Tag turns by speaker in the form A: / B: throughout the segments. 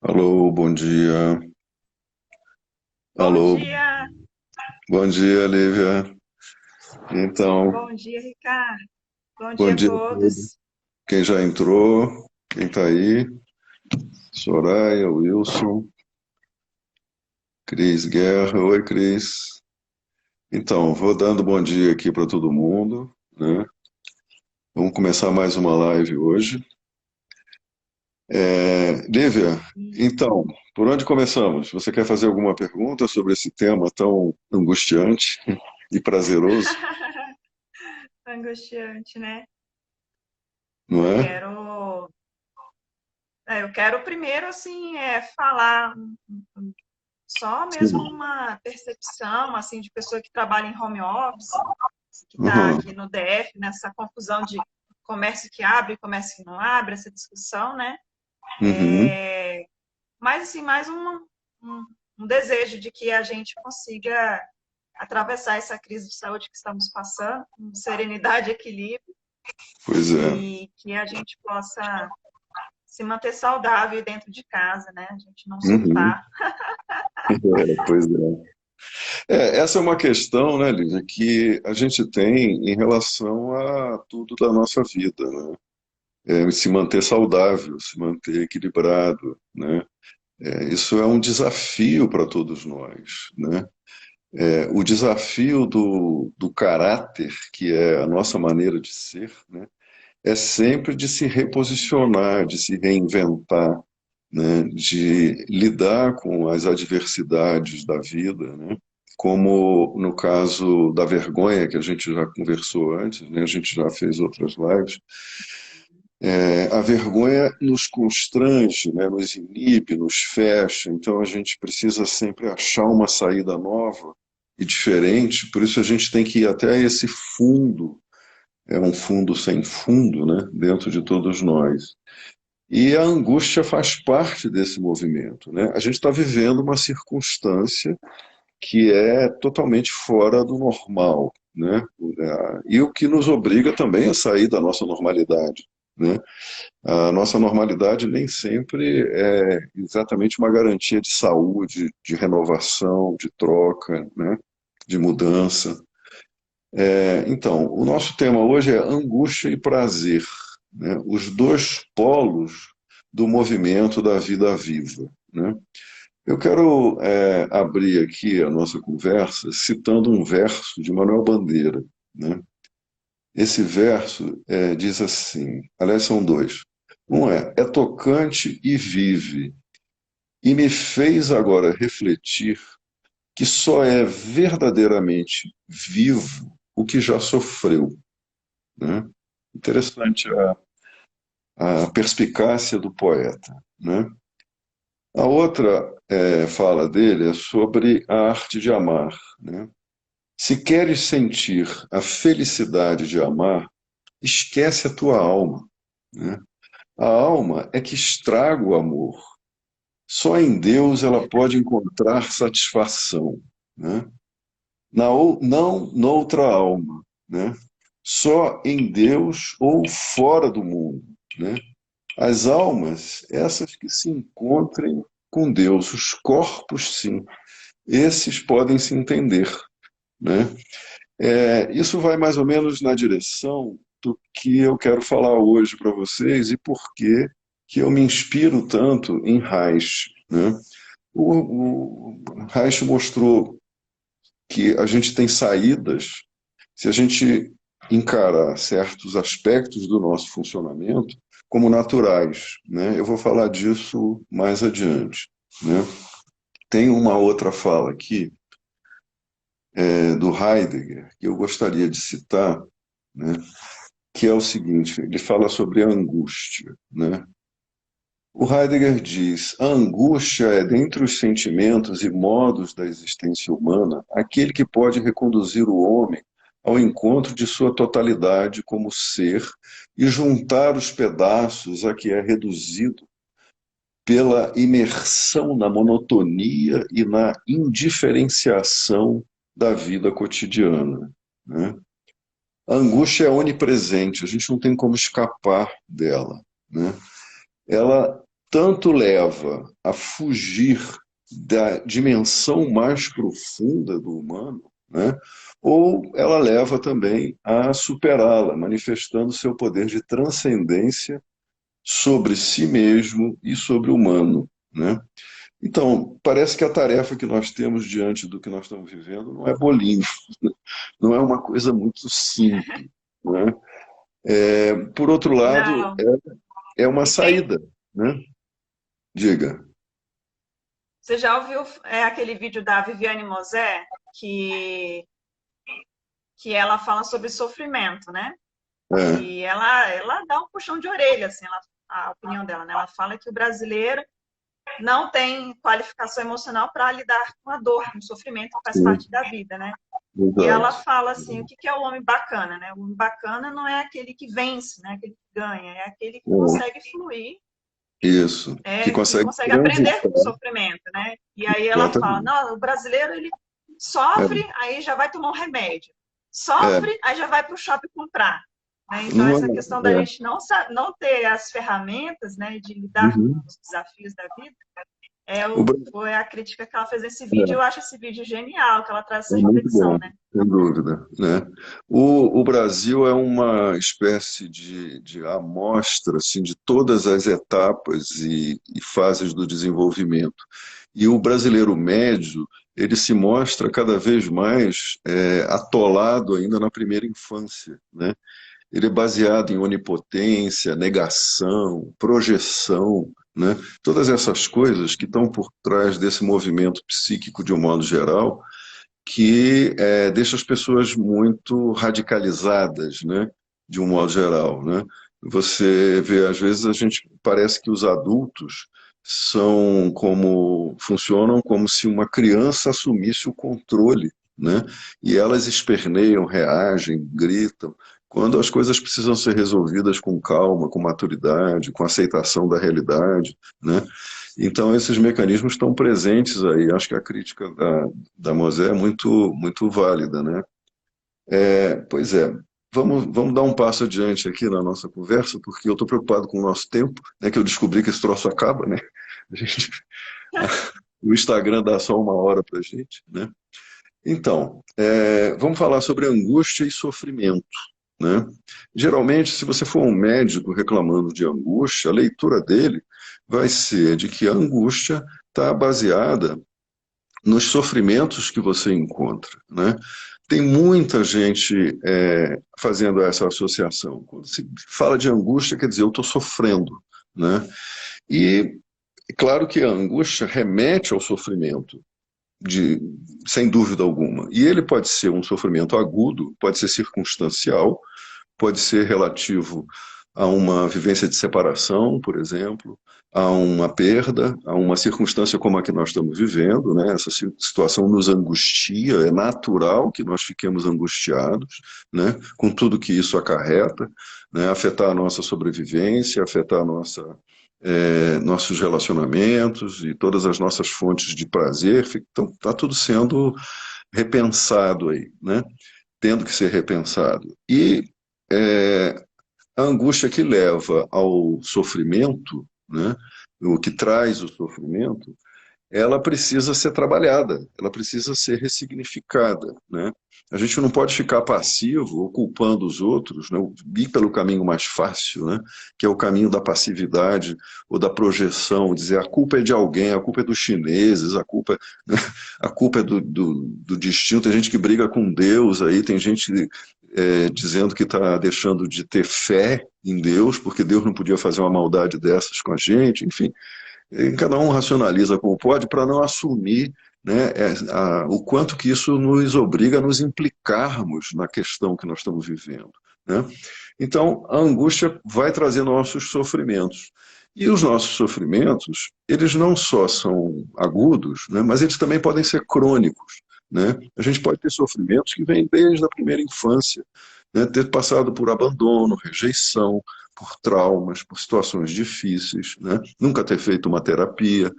A: Alô, bom dia.
B: Bom
A: Alô,
B: dia,
A: bom dia, Lívia. Então,
B: bom dia, Ricardo. Bom
A: bom
B: dia a
A: dia a todos.
B: todos.
A: Quem já entrou? Quem tá aí? Soraya, Wilson, Cris Guerra. Oi, Cris. Então, vou dando bom dia aqui para todo mundo, né? Vamos começar mais uma live hoje. Lívia, então, por onde começamos? Você quer fazer alguma pergunta sobre esse tema tão angustiante e prazeroso,
B: Angustiante, né?
A: não
B: Eu
A: é?
B: quero, eu quero primeiro assim falar só mesmo
A: Sim.
B: uma percepção assim de pessoa que trabalha em home office, que está
A: Uhum,
B: aqui no DF nessa confusão de comércio que abre, comércio que não abre, essa discussão, né?
A: uhum.
B: Mas assim um, um desejo de que a gente consiga atravessar essa crise de saúde que estamos passando com serenidade e equilíbrio
A: Pois é.
B: e que a gente possa se manter saudável dentro de casa, né? A gente não
A: Uhum.
B: surtar.
A: Pois é. Essa é uma questão, né, Lívia, que a gente tem em relação a tudo da nossa vida, né? Se manter saudável, se manter equilibrado, né? Isso é um desafio para todos nós, né? O desafio do caráter, que é a nossa maneira de ser, né? É sempre de se reposicionar, de se reinventar, né, de lidar com as adversidades da vida, né, como no caso da vergonha, que a gente já conversou antes, né, a gente já fez outras lives. A vergonha nos constrange, né, nos inibe, nos fecha, então a gente precisa sempre achar uma saída nova e diferente, por isso a gente tem que ir até esse fundo, é um fundo sem fundo, né, dentro de todos nós. E a angústia faz parte desse movimento, né? A gente está vivendo uma circunstância que é totalmente fora do normal, né? E o que nos obriga também a sair da nossa normalidade, né? A nossa normalidade nem sempre é exatamente uma garantia de saúde, de renovação, de troca, né? De mudança. Então, o nosso tema hoje é angústia e prazer, né? Os dois polos do movimento da vida viva, né? Eu quero abrir aqui a nossa conversa citando um verso de Manuel Bandeira, né? Esse verso diz assim, aliás são dois. Um é tocante e vive, e me fez agora refletir que só é verdadeiramente vivo o que já sofreu, né? Interessante a perspicácia do poeta, né? A outra fala dele é sobre a arte de amar, né? Se queres sentir a felicidade de amar, esquece a tua alma, né? A alma é que estraga o amor. Só em Deus ela pode encontrar satisfação, né? Não noutra alma, né? Só em Deus ou fora do mundo, né? As almas, essas que se encontrem com Deus, os corpos, sim, esses podem se entender, né? Isso vai mais ou menos na direção do que eu quero falar hoje para vocês e por que eu me inspiro tanto em Reich, né? O Reich mostrou que a gente tem saídas se a gente encarar certos aspectos do nosso funcionamento como naturais, né? Eu vou falar disso mais adiante, né? Tem uma outra fala aqui do Heidegger que eu gostaria de citar, né? Que é o seguinte: ele fala sobre a angústia, né? O Heidegger diz: a angústia é, dentre os sentimentos e modos da existência humana, aquele que pode reconduzir o homem ao encontro de sua totalidade como ser e juntar os pedaços a que é reduzido pela imersão na monotonia e na indiferenciação da vida cotidiana, né? A angústia é onipresente, a gente não tem como escapar dela, né? Ela tanto leva a fugir da dimensão mais profunda do humano, né? Ou ela leva também a superá-la, manifestando seu poder de transcendência sobre si mesmo e sobre o humano, né? Então, parece que a tarefa que nós temos diante do que nós estamos vivendo não é bolinho, não é uma coisa muito simples, né? Por outro lado,
B: Não.
A: é uma
B: E tem,
A: saída, né? Diga.
B: você já ouviu aquele vídeo da Viviane Mosé, que, que ela fala sobre sofrimento, né?
A: É,
B: E ela dá um puxão de orelha, assim, a opinião dela, né? Ela fala que o brasileiro não tem qualificação emocional para lidar com a dor, com o sofrimento que faz
A: sim,
B: parte da vida, né? E ela
A: exato.
B: fala assim, o que é o homem bacana, né? O homem bacana não é aquele que vence, né? Aquele que ganha, é aquele que
A: É,
B: consegue fluir,
A: isso, que
B: que
A: consegue
B: consegue aprender com o
A: transitar,
B: sofrimento, né? E aí ela fala,
A: exatamente.
B: não, o brasileiro, ele
A: É,
B: sofre, aí já vai tomar um remédio.
A: é,
B: Sofre, aí já vai para o shopping comprar. Né? Então,
A: não
B: essa questão da
A: é,
B: gente não ter as ferramentas, né, de lidar com
A: uhum.
B: os desafios da vida,
A: O Brasil
B: foi a crítica que ela fez nesse vídeo. Eu acho esse vídeo genial, que ela traz
A: é
B: essa
A: muito
B: reflexão,
A: bom,
B: né?
A: sem dúvida, né? O Brasil é uma espécie de amostra assim, de todas as etapas e fases do desenvolvimento. E o brasileiro médio, ele se mostra cada vez mais atolado ainda na primeira infância, né? Ele é baseado em onipotência, negação, projeção, né? Todas essas coisas que estão por trás desse movimento psíquico de um modo geral, que deixa as pessoas muito radicalizadas, né? De um modo geral, né? Você vê, às vezes a gente parece que os adultos funcionam como se uma criança assumisse o controle, né? E elas esperneiam, reagem, gritam, quando as coisas precisam ser resolvidas com calma, com maturidade, com aceitação da realidade, né? Então esses mecanismos estão presentes aí. Acho que a crítica da Mosé é muito válida, né? Pois é. Vamos dar um passo adiante aqui na nossa conversa, porque eu estou preocupado com o nosso tempo, né? Que eu descobri que esse troço acaba, né? A gente, o Instagram dá só 1 hora para a gente, né? Então, vamos falar sobre angústia e sofrimento, né? Geralmente, se você for um médico reclamando de angústia, a leitura dele vai ser de que a angústia está baseada nos sofrimentos que você encontra, né? Tem muita gente fazendo essa associação. Quando se fala de angústia, quer dizer, eu estou sofrendo, né? E é claro que a angústia remete ao sofrimento, de, sem dúvida alguma. E ele pode ser um sofrimento agudo, pode ser circunstancial, pode ser relativo a uma vivência de separação, por exemplo, a uma perda, a uma circunstância como a que nós estamos vivendo, né? Essa situação nos angustia, é natural que nós fiquemos angustiados, né? Com tudo que isso acarreta, né? Afetar a nossa sobrevivência, afetar a nossos relacionamentos e todas as nossas fontes de prazer, então está tudo sendo repensado aí, né? Tendo que ser repensado. E é, a angústia que leva ao sofrimento, né? O que traz o sofrimento, ela precisa ser trabalhada, ela precisa ser ressignificada, né? A gente não pode ficar passivo ou culpando os outros, né? Ir pelo caminho mais fácil, né? Que é o caminho da passividade ou da projeção, dizer a culpa é de alguém, a culpa é dos chineses, né? A culpa é do destino. Tem gente que briga com Deus aí, tem gente dizendo que está deixando de ter fé em Deus, porque Deus não podia fazer uma maldade dessas com a gente, enfim. Cada um racionaliza como pode para não assumir, né, o quanto que isso nos obriga a nos implicarmos na questão que nós estamos vivendo, né? Então, a angústia vai trazer nossos sofrimentos. E os nossos sofrimentos, eles não só são agudos, né, mas eles também podem ser crônicos, né? A gente pode ter sofrimentos que vêm desde a primeira infância, né, ter passado por abandono, rejeição, por traumas, por situações difíceis, né? Nunca ter feito uma terapia,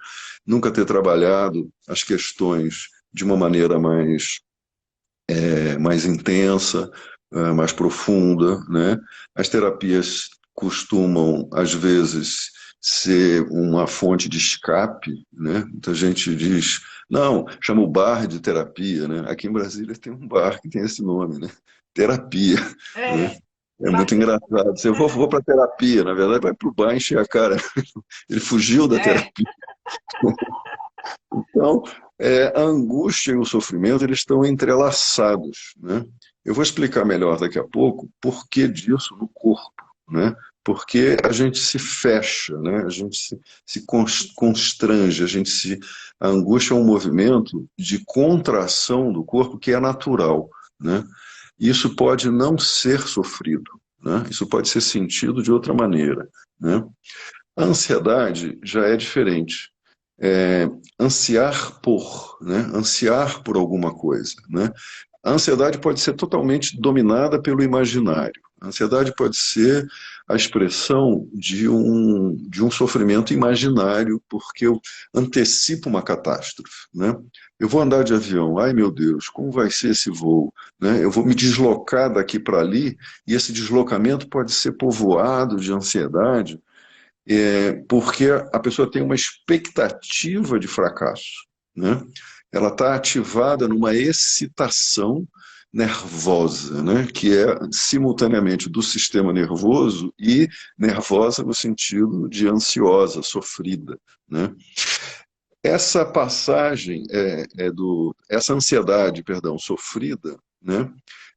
A: nunca ter trabalhado as questões de uma maneira mais intensa, mais profunda, né? As terapias costumam, às vezes, ser uma fonte de escape, né? Muita gente diz, não, chama o bar de terapia, né? Aqui em Brasília tem um bar que tem esse nome, né? Terapia, né?
B: É,
A: É muito engraçado. Você vou para terapia, na verdade, vai para o bar encher a cara. Ele fugiu da
B: é,
A: terapia. Então, a angústia e o sofrimento, eles estão entrelaçados, né? Eu vou explicar melhor daqui a pouco por que disso no corpo, né? Porque a gente se fecha, né? A gente se constrange, a angústia é um movimento de contração do corpo que é natural, né? Isso pode não ser sofrido, né? Isso pode ser sentido de outra maneira, né? A ansiedade já é diferente. É, ansiar por, né? Ansiar por alguma coisa, né? A ansiedade pode ser totalmente dominada pelo imaginário. A ansiedade pode ser a expressão de um sofrimento imaginário, porque eu antecipo uma catástrofe, né? Eu vou andar de avião, ai meu Deus, como vai ser esse voo? Né? Eu vou me deslocar daqui para ali, e esse deslocamento pode ser povoado de ansiedade, porque a pessoa tem uma expectativa de fracasso, né? Ela está ativada numa excitação nervosa, né? Que é simultaneamente do sistema nervoso e nervosa no sentido de ansiosa, sofrida, né? Essa passagem essa ansiedade, perdão, sofrida, né?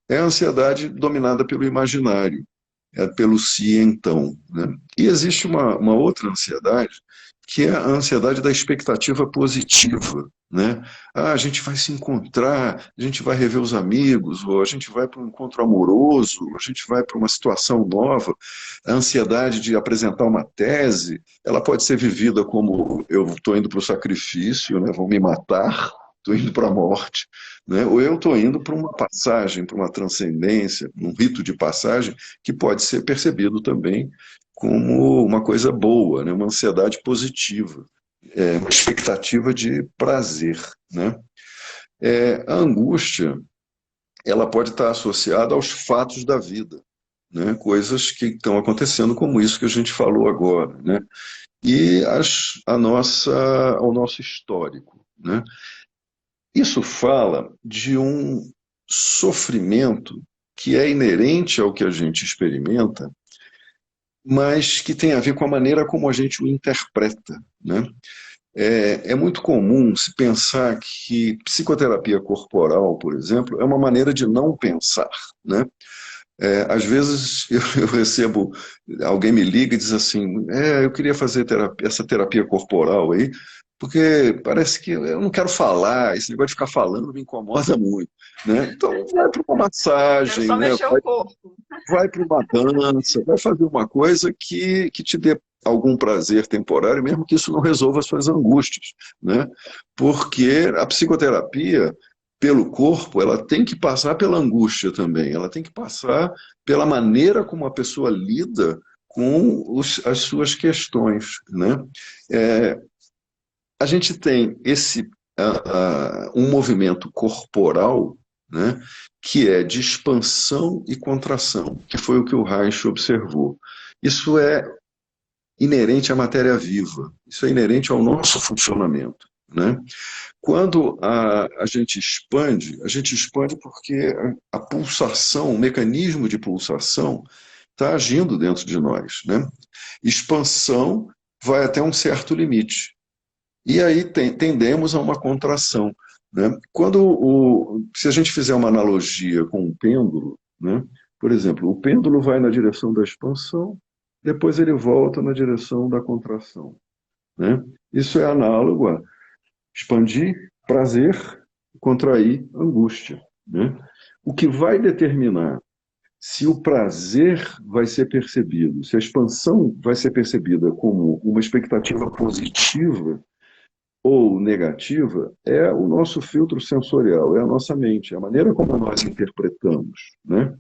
A: É a ansiedade dominada pelo imaginário, pelo si então, né? E existe uma outra ansiedade, que é a ansiedade da expectativa positiva, né? Ah, a gente vai se encontrar, a gente vai rever os amigos, ou a gente vai para um encontro amoroso, a gente vai para uma situação nova. A ansiedade de apresentar uma tese, ela pode ser vivida como eu estou indo para o sacrifício, né? Vão me matar, estou indo para a morte, né? Ou eu estou indo para uma passagem, para uma transcendência, um rito de passagem, que pode ser percebido também como uma coisa boa, né? Uma ansiedade positiva, uma expectativa de prazer, né? A angústia, ela pode estar associada aos fatos da vida, né? Coisas que estão acontecendo, como isso que a gente falou agora, né? E ao nosso histórico, né? Isso fala de um sofrimento que é inerente ao que a gente experimenta, mas que tem a ver com a maneira como a gente o interpreta, né? É muito comum se pensar que psicoterapia corporal, por exemplo, é uma maneira de não pensar, né? Às vezes eu recebo, alguém me liga e diz assim, eu queria fazer essa terapia corporal aí, porque parece que eu não quero falar, esse negócio de ficar falando me incomoda muito, né? Então vai para uma
B: quero
A: massagem,
B: só
A: né?
B: mexer o corpo.
A: Vai para uma dança, vai fazer uma coisa que te dê algum prazer temporário, mesmo que isso não resolva as suas angústias, né? Porque a psicoterapia, pelo corpo, ela tem que passar pela angústia também, ela tem que passar pela maneira como a pessoa lida com as suas questões, né? A gente tem um movimento corporal, né, que é de expansão e contração, que foi o que o Reich observou. Isso é inerente à matéria viva, isso é inerente ao nosso funcionamento, né? Quando a gente expande porque a pulsação, o mecanismo de pulsação está agindo dentro de nós, né? Expansão vai até um certo limite. E aí tendemos a uma contração, né? Se a gente fizer uma analogia com um pêndulo, né? Por exemplo, o pêndulo vai na direção da expansão, depois ele volta na direção da contração, né? Isso é análogo a expandir, prazer, contrair, angústia, né? O que vai determinar se o prazer vai ser percebido, se a expansão vai ser percebida como uma expectativa positiva ou negativa, é o nosso filtro sensorial, é a nossa mente, é a maneira como nós interpretamos, né?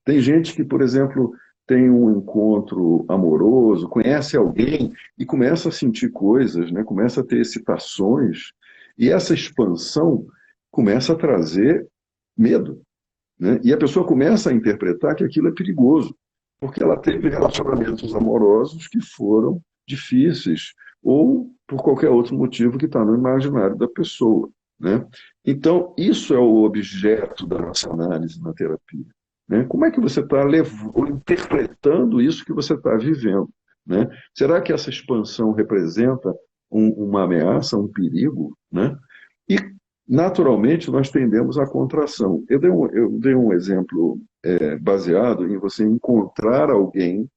A: Tem gente que, por exemplo, tem um encontro amoroso, conhece alguém e começa a sentir coisas, né? Começa a ter excitações, e essa expansão começa a trazer medo, né? E a pessoa começa a interpretar que aquilo é perigoso, porque ela teve relacionamentos amorosos que foram difíceis, ou por qualquer outro motivo que está no imaginário da pessoa, né? Então, isso é o objeto da nossa análise na terapia, né? Como é que você está interpretando isso que você está vivendo, né? Será que essa expansão representa uma ameaça, um perigo, né? E, naturalmente, nós tendemos à contração. Eu dei um exemplo baseado em você encontrar alguém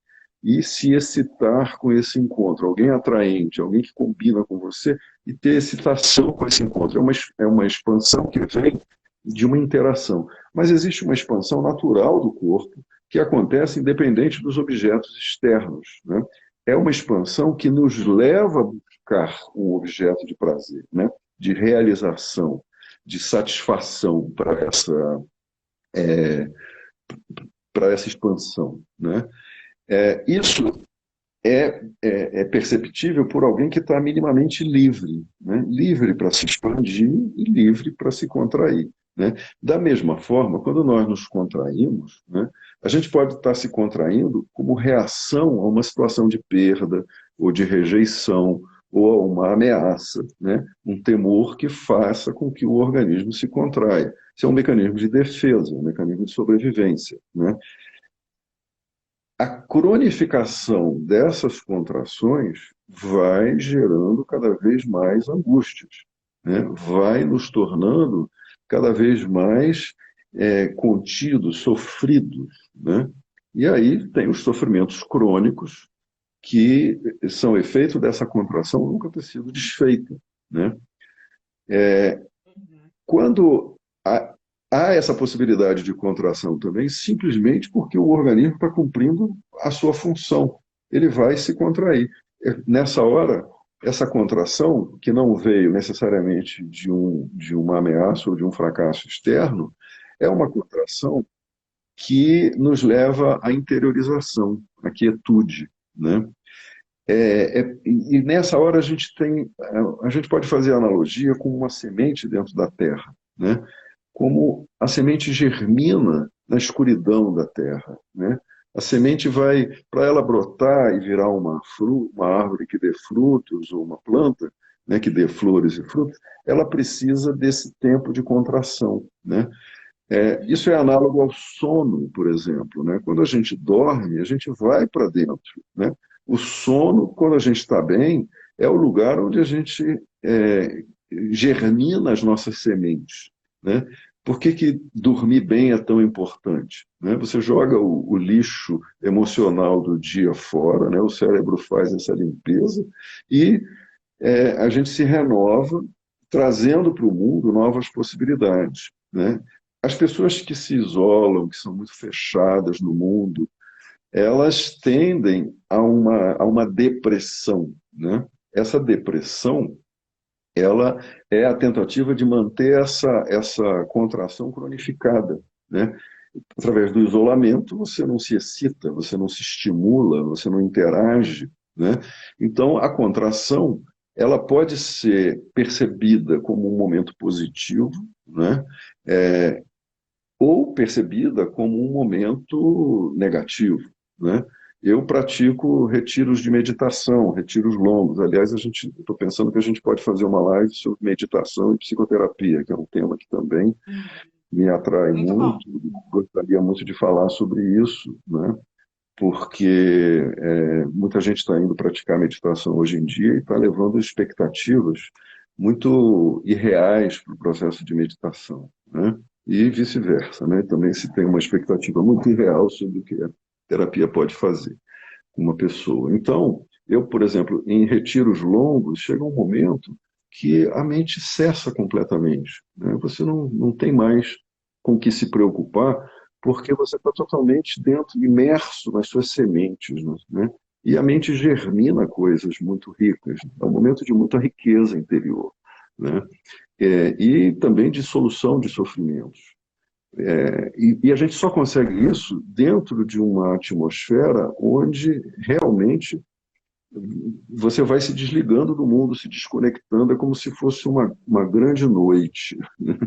A: e se excitar com esse encontro. Alguém atraente, alguém que combina com você e ter excitação com esse encontro. É uma expansão que vem de uma interação. Mas existe uma expansão natural do corpo que acontece independente dos objetos externos, né? É uma expansão que nos leva a buscar um objeto de prazer, né? De realização, de satisfação para essa expansão, né? Isso é perceptível por alguém que está minimamente livre, né? Livre para se expandir e livre para se contrair, né? Da mesma forma, quando nós nos contraímos, né, a gente pode estar se contraindo como reação a uma situação de perda, ou de rejeição, ou a uma ameaça, né? Um temor que faça com que o organismo se contraia. Isso é um mecanismo de defesa, um mecanismo de sobrevivência, né? A cronificação dessas contrações vai gerando cada vez mais angústias, né? Vai nos tornando cada vez mais contidos, sofridos, né? E aí tem os sofrimentos crônicos que são efeito dessa contração nunca ter sido desfeita, né? Quando há essa possibilidade de contração também, simplesmente porque o organismo está cumprindo a sua função. Ele vai se contrair. Nessa hora, essa contração, que não veio necessariamente de uma ameaça ou de um fracasso externo, é uma contração que nos leva à interiorização, à quietude, né? E nessa hora a gente pode fazer analogia com uma semente dentro da terra, né? Como a semente germina na escuridão da terra, né? A semente vai, para ela brotar e virar uma árvore que dê frutos, ou uma planta, né, que dê flores e frutos, ela precisa desse tempo de contração, né? Isso é análogo ao sono, por exemplo, né? Quando a gente dorme, a gente vai para dentro, né? O sono, quando a gente está bem, é o lugar onde a gente germina as nossas sementes, né? Por que dormir bem é tão importante, né? Você joga o lixo emocional do dia fora, né? O cérebro faz essa limpeza e a gente se renova, trazendo para o mundo novas possibilidades, né? As pessoas que se isolam, que são muito fechadas no mundo, elas tendem a uma depressão, né? Essa depressão, ela é a tentativa de manter essa contração cronificada, né? Através do isolamento, você não se excita, você não se estimula, você não interage, né? Então, a contração, ela pode ser percebida como um momento positivo, né? Ou percebida como um momento negativo, né? Eu pratico retiros de meditação, retiros longos. Aliás, estou pensando que a gente pode fazer uma live sobre meditação e psicoterapia, que é um tema que também me atrai
B: Muito bom.
A: muito. Gostaria muito de falar sobre isso, né? Porque muita gente está indo praticar meditação hoje em dia e está levando expectativas muito irreais para o processo de meditação, né? E vice-versa, né? Também se tem uma expectativa muito irreal sobre o que a terapia pode fazer com uma pessoa. Então, eu, por exemplo, em retiros longos, chega um momento que a mente cessa completamente, né? Você não tem mais com que se preocupar, porque você está totalmente imerso nas suas sementes, né? E a mente germina coisas muito ricas. É um momento de muita riqueza interior, né? E também de solução de sofrimentos. E a gente só consegue isso dentro de uma atmosfera onde realmente você vai se desligando do mundo, se desconectando, é como se fosse uma grande noite, né?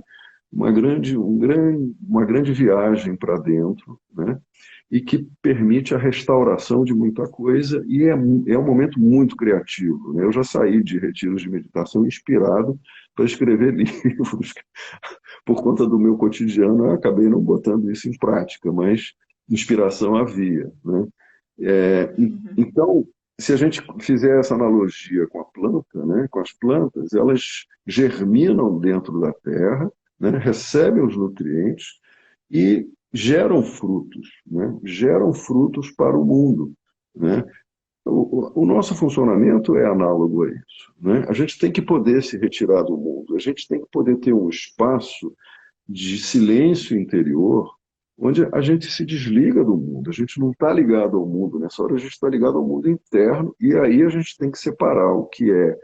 A: Uma grande viagem para dentro, né? e que permite a restauração de muita coisa, e é um momento muito criativo, né? Eu já saí de retiros de meditação inspirado para escrever livros. Por conta do meu cotidiano, eu acabei não botando isso em prática, mas inspiração havia, né? Então, se a gente fizer essa analogia com a planta, né, com as plantas, elas germinam dentro da terra, né, recebem os nutrientes e geram frutos, né, geram frutos para o mundo, né? O nosso funcionamento é análogo a isso, né? A gente tem que poder se retirar do mundo, a gente tem que poder ter um espaço de silêncio interior, onde a gente se desliga do mundo, a gente não está ligado ao mundo, nessa hora a gente está ligado ao mundo interno, e aí a gente tem que separar o que é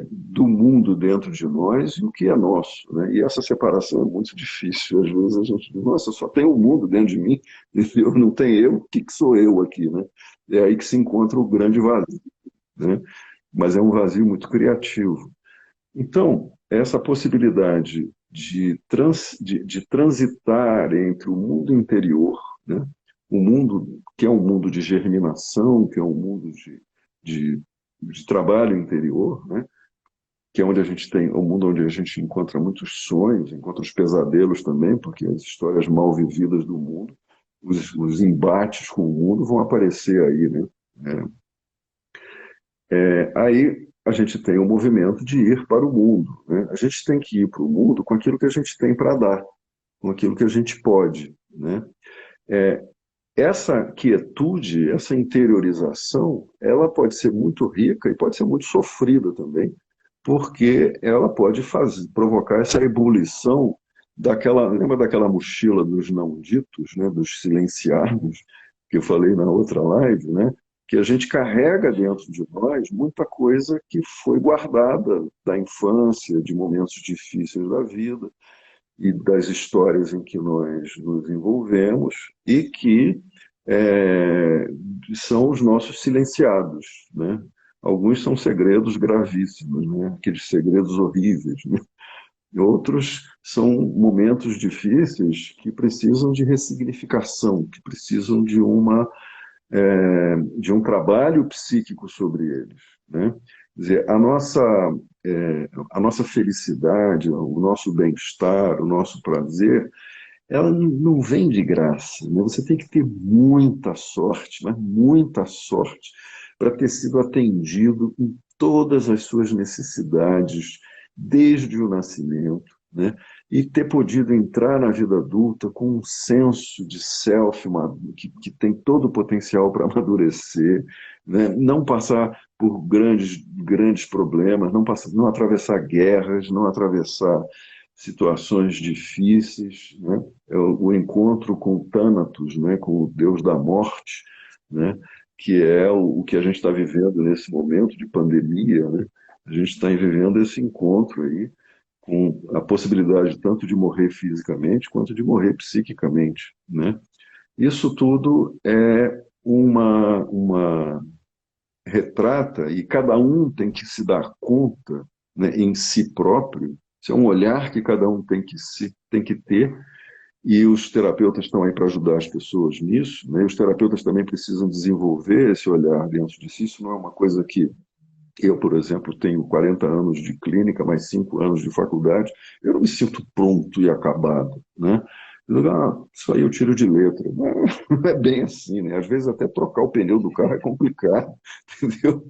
A: do mundo dentro de nós e o que é nosso, né? E essa separação é muito difícil, às vezes a gente diz, nossa, só tem o mundo dentro de mim, entendeu? Não tem eu, o que sou eu aqui, né? É aí que se encontra o grande vazio, né? Mas é um vazio muito criativo. Então, essa possibilidade de transitar entre o mundo interior, né, o mundo que é um mundo de germinação, que é um mundo de, de trabalho interior, né, que é onde a gente tem, o mundo onde a gente encontra muitos sonhos, encontra os pesadelos também, porque as histórias mal vividas do mundo, os embates com o mundo vão aparecer aí, né? Aí a gente tem o movimento de ir para o mundo, né? A gente tem que ir para o mundo com aquilo que a gente tem para dar, com aquilo que a gente pode, né? Essa quietude, essa interiorização, ela pode ser muito rica e pode ser muito sofrida também, porque ela pode provocar essa ebulição daquela, lembra daquela mochila dos não ditos, né, dos silenciados, que eu falei na outra live, né, que a gente carrega dentro de nós muita coisa que foi guardada da infância, de momentos difíceis da vida e das histórias em que nós nos envolvemos e que é, são os nossos silenciados, né? Alguns são segredos gravíssimos, né? Aqueles segredos horríveis, né? Outros são momentos difíceis que precisam de ressignificação, que precisam de um trabalho psíquico sobre eles, né? Quer dizer, a nossa felicidade, o nosso bem-estar, o nosso prazer, ela não vem de graça, né? Você tem que ter muita sorte, mas muita sorte, para ter sido atendido em todas as suas necessidades, desde o nascimento, né? E ter podido entrar na vida adulta com um senso de self que tem todo o potencial para amadurecer, né? Não passar por grandes problemas, não atravessar guerras, não atravessar situações difíceis, né? O encontro com o Thanatos, né? Com o Deus da morte, né? Que é o que a gente está vivendo nesse momento de pandemia, né? A gente está vivendo esse encontro aí com a possibilidade tanto de morrer fisicamente quanto de morrer psiquicamente, né? Isso tudo é uma retrata e cada um tem que se dar conta, né, em si próprio. Isso é um olhar que cada um tem que ter e os terapeutas estão aí para ajudar as pessoas nisso, né? Os terapeutas também precisam desenvolver esse olhar dentro de si. Isso não é uma coisa que eu, por exemplo, tenho 40 anos de clínica, mais 5 anos de faculdade, eu não me sinto pronto e acabado, né? Isso aí eu tiro de letra. Não é bem assim, né? Às vezes até trocar o pneu do carro é complicado, entendeu?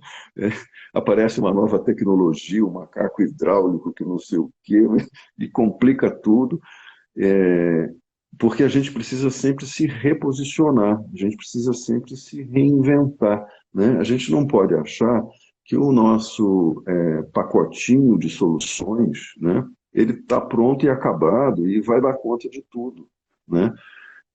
A: Aparece uma nova tecnologia, um macaco hidráulico que não sei o quê, e complica tudo, porque a gente precisa sempre se reposicionar, a gente precisa sempre se reinventar, né? A gente não pode achar que o nosso pacotinho de soluções, né, ele está pronto e acabado e vai dar conta de tudo, né?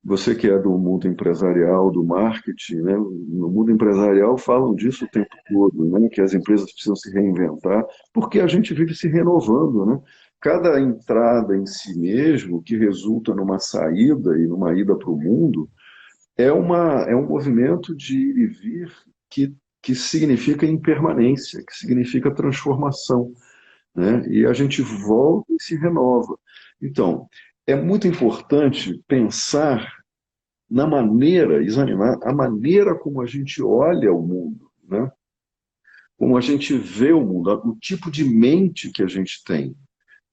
A: Você que é do mundo empresarial, do marketing, né, no mundo empresarial falam disso o tempo todo, né, que as empresas precisam se reinventar, porque a gente vive se renovando, né? Cada entrada em si mesmo, que resulta numa saída e numa ida para o mundo, é um movimento de ir e vir que significa impermanência, que significa transformação, né? E a gente volta e se renova. Então, é muito importante pensar na maneira, examinar a maneira como a gente olha o mundo, né? Como a gente vê o mundo, o tipo de mente que a gente tem,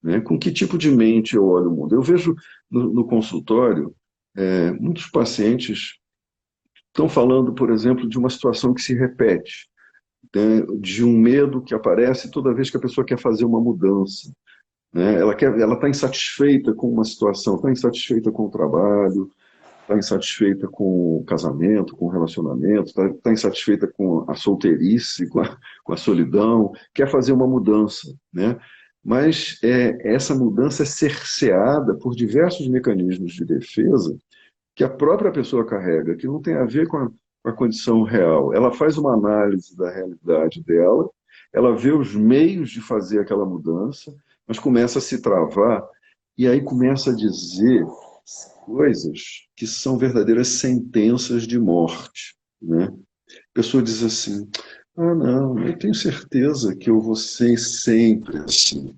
A: né? Com que tipo de mente eu olho o mundo? Eu vejo no consultório, muitos pacientes estão falando, por exemplo, de uma situação que se repete, né? De um medo que aparece toda vez que a pessoa quer fazer uma mudança, né? Ela está insatisfeita com uma situação, está insatisfeita com o trabalho, está insatisfeita com o casamento, com o relacionamento, está insatisfeita com a solteirice, com a solidão, quer fazer uma mudança, né? Mas essa mudança é cerceada por diversos mecanismos de defesa que a própria pessoa carrega, que não tem a ver com a condição real. Ela faz uma análise da realidade dela, ela vê os meios de fazer aquela mudança, mas começa a se travar e aí começa a dizer coisas que são verdadeiras sentenças de morte, né? A pessoa diz assim: ah, não, eu tenho certeza que eu vou ser sempre assim.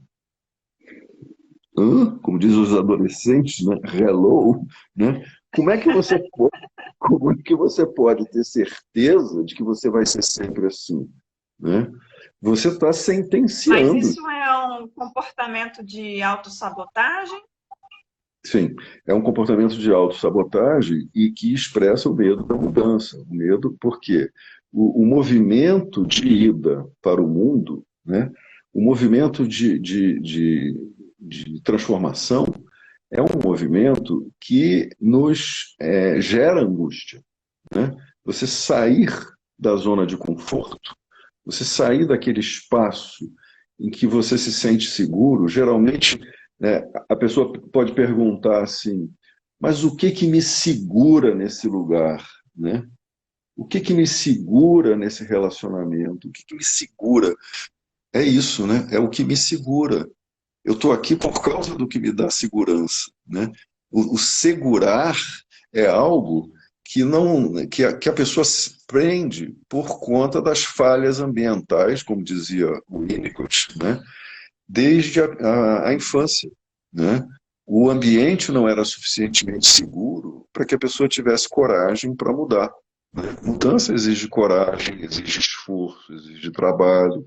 A: Hã? Como diz os adolescentes, né? Hello, né? Como é que você pode, como é que você pode ter certeza de que você vai ser sempre assim, né? Você está
B: Mas
A: sentenciando.
B: isso é um comportamento de autossabotagem?
A: Sim, é um comportamento de autossabotagem e que expressa o medo da mudança. O medo, porque o movimento de ida para o mundo, né? O movimento de transformação é um movimento que nos gera angústia, né? Você sair da zona de conforto, você sair daquele espaço em que você se sente seguro, geralmente, né, a pessoa pode perguntar assim: mas o que que me segura nesse lugar, né? O que que me segura nesse relacionamento? O que que me segura? É isso, né? É o que me segura. Eu estou aqui por causa do que me dá segurança, né? O segurar é algo que não que a pessoa se prende por conta das falhas ambientais, como dizia o Winnicott, né? Desde a infância, né? O ambiente não era suficientemente seguro para que a pessoa tivesse coragem para mudar, né? Mudança exige coragem, exige esforço, exige trabalho,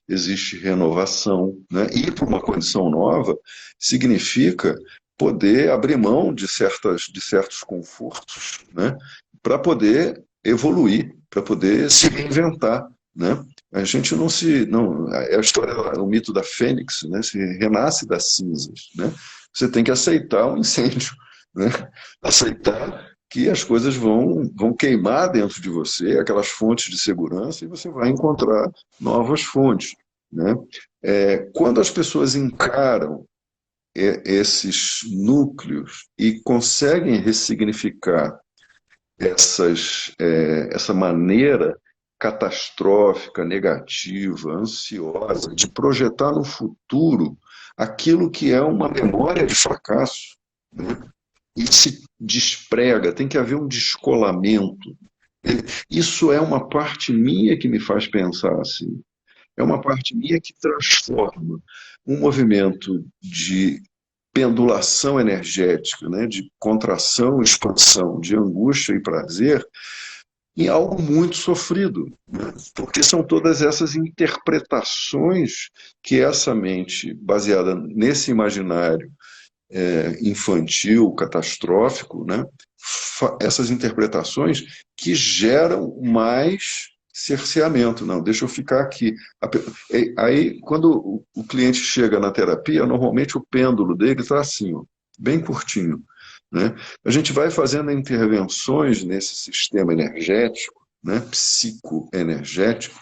A: existe renovação, né? Ir para uma condição nova significa poder abrir mão de certos confortos, né? Para poder evoluir, para poder se reinventar, né? A gente não se, não, é a história, o mito da fênix, né? Se renasce das cinzas, né? Você tem que aceitar o incêndio, né? Aceitar que as coisas vão queimar dentro de você, aquelas fontes de segurança, e você vai encontrar novas fontes, né? Quando as pessoas encaram esses núcleos e conseguem ressignificar essa maneira catastrófica, negativa, ansiosa de projetar no futuro aquilo que é uma memória de fracasso, né? E se desprega, tem que haver um descolamento. Isso é uma parte minha que me faz pensar assim. É uma parte minha que transforma um movimento de pendulação energética, né, de contração e expansão, de angústia e prazer, em algo muito sofrido, né? Porque são todas essas interpretações que essa mente, baseada nesse imaginário infantil, catastrófico, né? Essas interpretações que geram mais cerceamento. Não, deixa eu ficar aqui. Aí, quando o cliente chega na terapia, normalmente o pêndulo dele está assim, ó, bem curtinho, né? A gente vai fazendo intervenções nesse sistema energético, né, psicoenergético,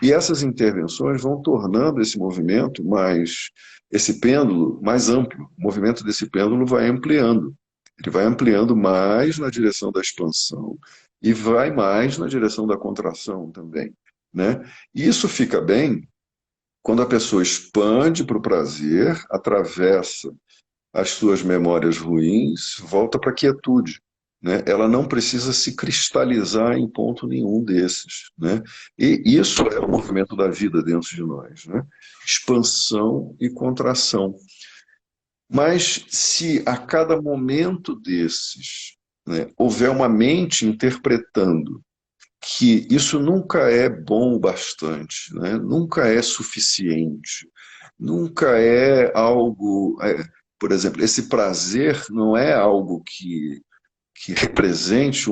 A: e essas intervenções vão tornando esse movimento esse pêndulo mais amplo. O movimento desse pêndulo vai ampliando. Ele vai ampliando mais na direção da expansão e vai mais na direção da contração também, né? E isso fica bem quando a pessoa expande para o prazer, atravessa as suas memórias ruins, volta para a quietude, né? Ela não precisa se cristalizar em ponto nenhum desses, né? E isso é o movimento da vida dentro de nós, né? Expansão e contração. Mas se a cada momento desses né, houver uma mente interpretando que isso nunca é bom o bastante, né, nunca é suficiente, nunca é algo... por exemplo, esse prazer não é algo que represente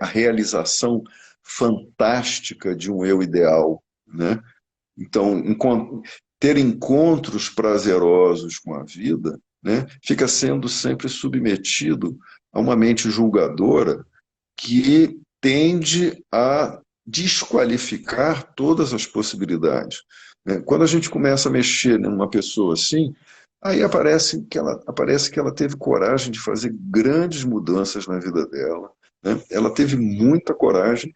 A: a realização fantástica de um eu ideal, né? Então, ter encontros prazerosos com a vida, né, fica sendo sempre submetido a uma mente julgadora que tende a desqualificar todas as possibilidades, né? Quando a gente começa a mexer numa pessoa assim, aí aparece que ela teve coragem de fazer grandes mudanças na vida dela, né? Ela teve muita coragem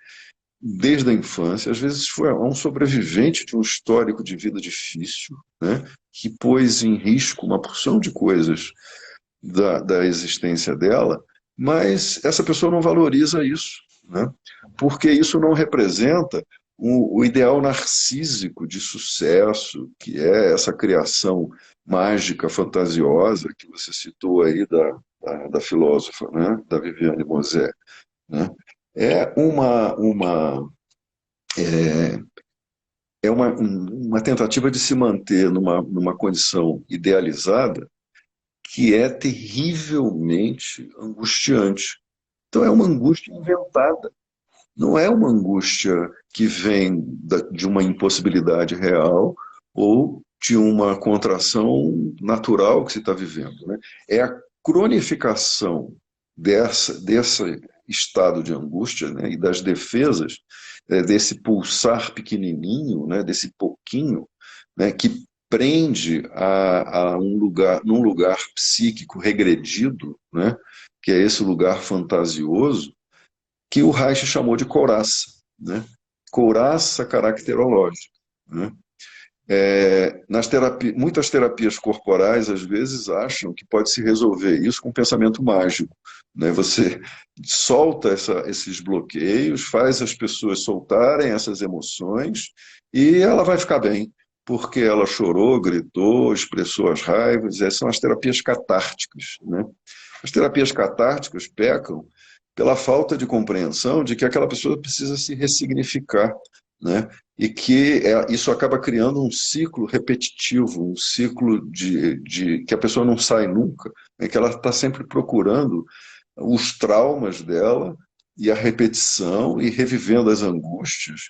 A: desde a infância, às vezes foi um sobrevivente de um histórico de vida difícil, né, que pôs em risco uma porção de coisas da existência dela, mas essa pessoa não valoriza isso, né, porque isso não representa o ideal narcísico de sucesso, que é essa criação mágica, fantasiosa, que você citou aí da filósofa, né, da Viviane Mosé, né? É uma tentativa de se manter numa condição idealizada que é terrivelmente angustiante. Então é uma angústia inventada, não é uma angústia que vem de uma impossibilidade real ou de uma contração natural que se está vivendo, né? É a cronificação desse estado de angústia, né, e das defesas, desse pulsar pequenininho, né, desse pouquinho, né, que prende num lugar psíquico regredido, né, que é esse lugar fantasioso, que o Reich chamou de couraça, né? Couraça caracterológica, né? Muitas terapias corporais, às vezes, acham que pode se resolver isso com pensamento mágico, né? Você solta esses bloqueios, faz as pessoas soltarem essas emoções e ela vai ficar bem, porque ela chorou, gritou, expressou as raivas. Essas são as terapias catárticas, né? As terapias catárticas pecam pela falta de compreensão de que aquela pessoa precisa se ressignificar, né? E que isso acaba criando um ciclo repetitivo, um ciclo que a pessoa não sai nunca, né? Que ela está sempre procurando os traumas dela e a repetição e revivendo as angústias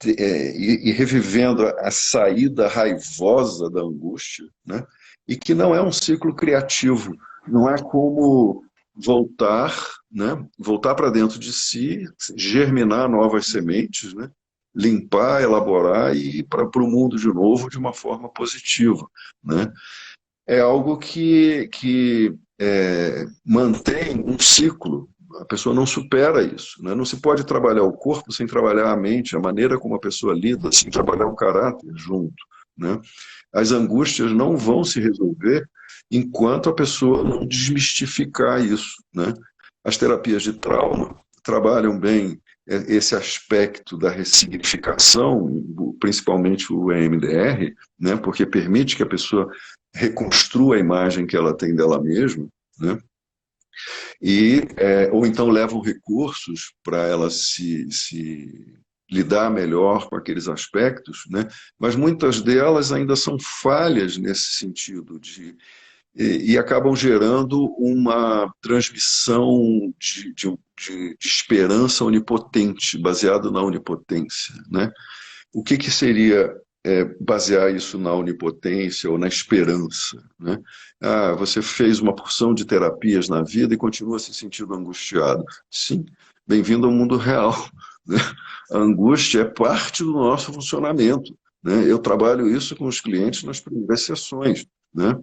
A: e revivendo a saída raivosa da angústia, né? E que não é um ciclo criativo, não é como voltar, né? Voltar para dentro de si, germinar novas sementes, né? Limpar, elaborar e ir para o mundo de novo de uma forma positiva, né? É algo que mantém um ciclo. A pessoa não supera isso, né? Não se pode trabalhar o corpo sem trabalhar a mente, a maneira como a pessoa lida, sem trabalhar o caráter junto, né? As angústias não vão se resolver enquanto a pessoa não desmistificar isso, né? As terapias de trauma trabalham bem esse aspecto da ressignificação, principalmente o EMDR, né? Porque permite que a pessoa reconstrua a imagem que ela tem dela mesma, né? Ou então levam recursos para ela se lidar melhor com aqueles aspectos, né? Mas muitas delas ainda são falhas nesse sentido e acabam gerando uma transmissão de esperança onipotente, baseado na onipotência, né? O que seria basear isso na onipotência ou na esperança, né? Ah, você fez uma porção de terapias na vida e continua se sentindo angustiado. Sim, bem-vindo ao mundo real, né? A angústia é parte do nosso funcionamento, né? Eu trabalho isso com os clientes nas primeiras sessões, né?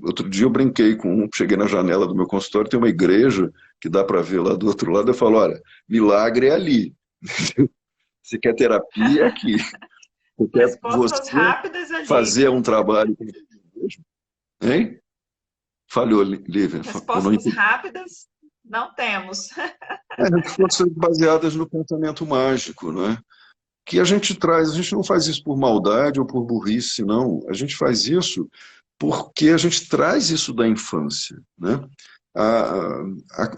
A: Outro dia eu brinquei com um, cheguei na janela do meu consultório, tem uma igreja que dá para ver lá do outro lado, eu falo, olha, milagre é ali. Se quer terapia, é aqui. Se quer
B: Respostas rápidas ali.
A: fazer um trabalho com você mesmo, hein? Falhou, Lívia.
B: Respostas rápidas não temos.
A: Respostas baseadas no pensamento mágico, né? Que a gente não faz isso por maldade ou por burrice, não. A gente faz isso porque a gente traz isso da infância, né?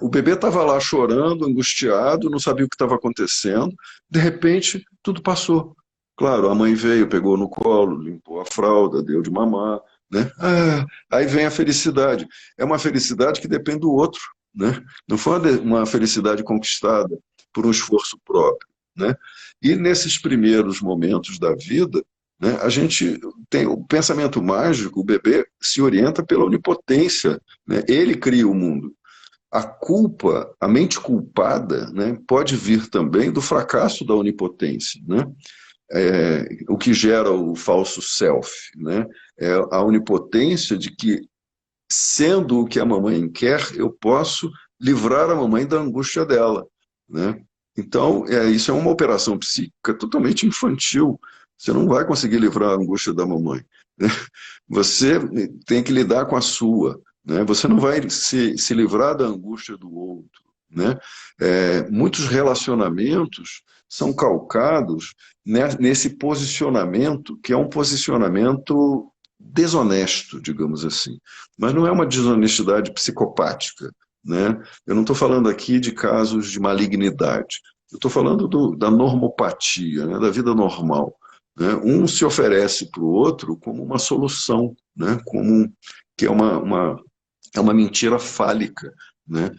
A: O bebê estava lá chorando, angustiado, não sabia o que estava acontecendo. De repente, tudo passou. Claro, a mãe veio, pegou no colo, limpou a fralda, deu de mamar, né? Aí vem a felicidade. É uma felicidade que depende do outro, né? Não foi uma felicidade conquistada por um esforço próprio, né? E nesses primeiros momentos da vida, né, a gente tem o pensamento mágico, o bebê se orienta pela onipotência, né? Ele cria o mundo. A culpa, a mente culpada, né, pode vir também do fracasso da onipotência, né? O que gera o falso self, né? É a onipotência de que, sendo o que a mamãe quer, eu posso livrar a mamãe da angústia dela, né? Então, isso é uma operação psíquica totalmente infantil. Você não vai conseguir livrar a angústia da mamãe, né? Você tem que lidar com a sua, né? Você não vai se livrar da angústia do outro, né? Muitos relacionamentos são calcados nesse posicionamento, que é um posicionamento desonesto, digamos assim. Mas não é uma desonestidade psicopática, né? Eu não estou falando aqui de casos de malignidade. Eu estou falando da normopatia, né? Da vida normal, né? Um se oferece para o outro como uma solução, né? Que é uma mentira fálica, né?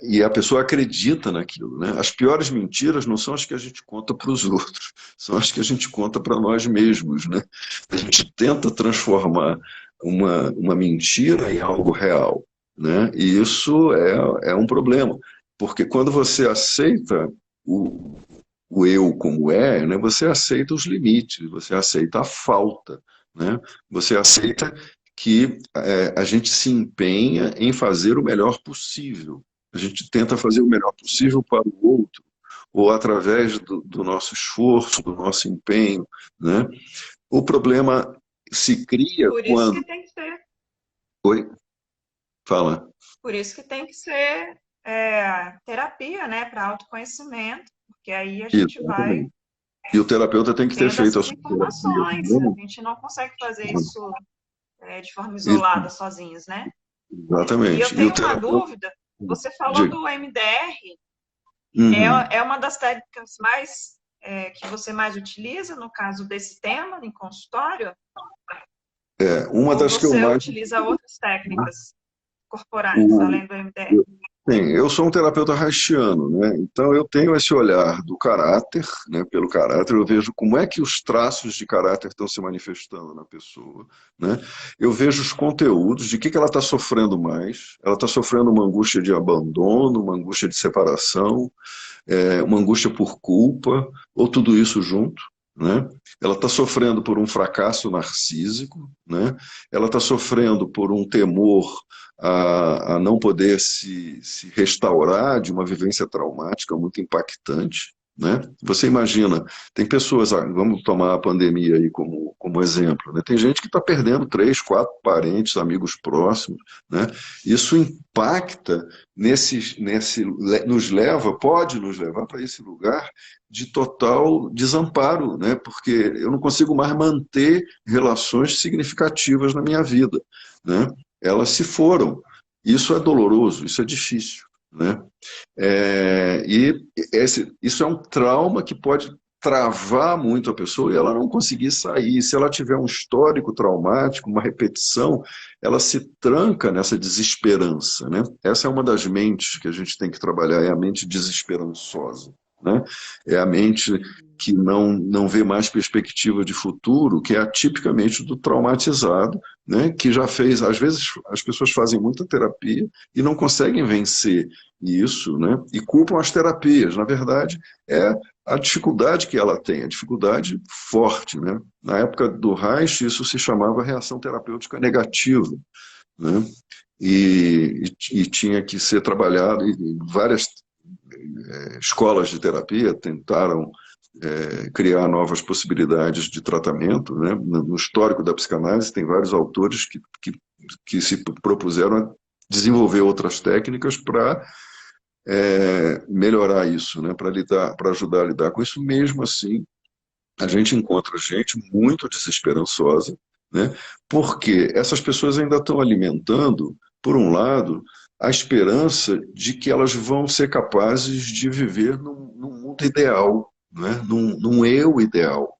A: E a pessoa acredita naquilo, né? As piores mentiras não são as que a gente conta para os outros, são as que a gente conta para nós mesmos, né? A gente tenta transformar uma mentira em algo real, né? E isso é um problema, porque quando você aceita o, o eu como é, né? Você aceita os limites, você aceita a falta, né? Você aceita que a gente se empenha em fazer o melhor possível. A gente tenta fazer o melhor possível para o outro, ou através do nosso esforço, do nosso empenho, né? O problema se cria
B: Por isso
A: quando...
B: que tem que ser,
A: Oi? Fala.
B: por isso que tem que ser terapia, né, para autoconhecimento, porque aí a gente vai
A: Exatamente. E o terapeuta tem que ter
B: tendo
A: feito a
B: essas
A: sua terapia
B: informações. A
A: também.
B: gente não consegue fazer isso de forma isolada, sozinhos, né? E eu
A: Exatamente. E o
B: tenho uma
A: terapeuta...
B: dúvida. Você falou
A: Diga.
B: do MDR,
A: Uhum.
B: é uma das técnicas mais que você mais utiliza no caso desse tema em consultório?
A: Uma
B: Ou
A: das que eu
B: você
A: mais...
B: utiliza outras técnicas corporais,
A: O,
B: além do MDR?
A: Sim, eu sou um terapeuta haitiano, né? Então eu tenho esse olhar do caráter, né? Pelo caráter, eu vejo como é que os traços de caráter estão se manifestando na pessoa, né? Eu vejo os conteúdos, de que ela está sofrendo mais. Ela está sofrendo uma angústia de abandono, uma angústia de separação, uma angústia por culpa, ou tudo isso junto, né? Ela está sofrendo por um fracasso narcísico, né? Ela está sofrendo por um temor a não poder se restaurar de uma vivência traumática muito impactante, né? Você imagina, tem pessoas, vamos tomar a pandemia aí como exemplo, né? Tem gente que está perdendo 3, 4 parentes, amigos próximos, né? Isso impacta pode nos levar para esse lugar de total desamparo, né? Porque eu não consigo mais manter relações significativas na minha vida, né? Elas se foram. Isso é doloroso, isso é difícil, né? Isso é um trauma que pode travar muito a pessoa e ela não conseguir sair. Se ela tiver um histórico traumático, uma repetição, ela se tranca nessa desesperança, né? Essa é uma das mentes que a gente tem que trabalhar, é a mente desesperançosa, né? É a mente que não vê mais perspectiva de futuro, que é atipicamente do traumatizado, né? Que já fez, às vezes as pessoas fazem muita terapia e não conseguem vencer isso, né? E culpam as terapias. Na verdade, é a dificuldade que ela tem, a dificuldade forte, né? Na época do Reich, isso se chamava reação terapêutica negativa, né? E tinha que ser trabalhado, e várias escolas de terapia tentaram criar novas possibilidades de tratamento, né? No histórico da psicanálise tem vários autores que se propuseram a desenvolver outras técnicas para melhorar isso, né? Para ajudar a lidar com isso. Mesmo assim, a gente encontra gente muito desesperançosa, né? Porque essas pessoas ainda estão alimentando, por um lado, a esperança de que elas vão ser capazes de viver num mundo ideal, né? Num eu ideal.